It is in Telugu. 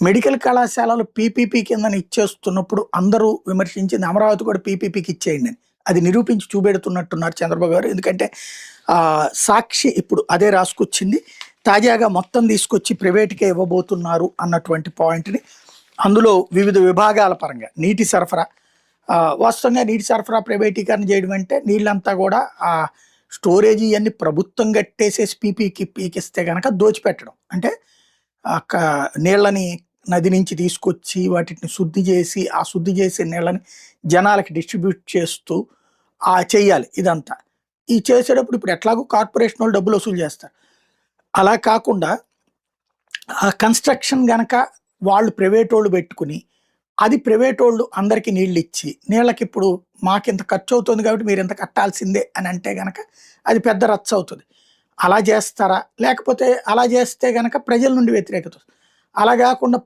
మెడికల్ కళాశాలలు పీపీపీ కిందన ఇచ్చేస్తున్నప్పుడు అందరూ విమర్శించింది అమరావతి కూడా పీపీపీకి ఇచ్చేయండి అని. అది నిరూపించి చూపెడుతున్నట్టున్నారు చంద్రబాబు గారు. ఎందుకంటే సాక్షి ఇప్పుడు అదే రాసుకొచ్చింది. తాజాగా మొత్తం తీసుకొచ్చి ప్రైవేట్‌కే ఇవ్వబోతున్నారు అన్నటువంటి పాయింట్‌ని అందులో వివిధ విభాగాల పరంగా నీటి సరఫరా వాస్తవంగా నీటి సరఫరా ప్రైవేటీకరణ చేయడం అంటే నీళ్ళంతా కూడా స్టోరేజ్ ఇవన్నీ ప్రభుత్వం కట్టేసేసి పీకిస్తే గనక దోచిపెట్టడం. అంటే నీళ్ళని నది నుంచి తీసుకొచ్చి వాటిని శుద్ధి చేసి ఆ శుద్ధి చేసే నీళ్ళని జనాలకి డిస్ట్రిబ్యూట్ చేస్తూ చెయ్యాలి ఇదంతా. ఈ చేసేటప్పుడు ఇప్పుడు ఎట్లాగో కార్పొరేషన్ వాళ్ళు డబ్బులు వసూలు చేస్తారు. అలా కాకుండా కన్స్ట్రక్షన్ గనక వాళ్ళు ప్రైవేట్ వాళ్ళు పెట్టుకుని అది ప్రైవేట్ వాళ్ళు అందరికీ నీళ్ళు ఇచ్చి నీళ్ళకి ఇప్పుడు మాకింత ఖర్చు అవుతుంది కాబట్టి మీరు ఇంత కట్టాల్సిందే అని అంటే గనక అది పెద్ద రచ్చ అవుతుంది. అలా చేస్తారా? లేకపోతే అలా చేస్తే గనక ప్రజల నుండి వ్యతిరేకత వస్తుంది. అలా కాకుండా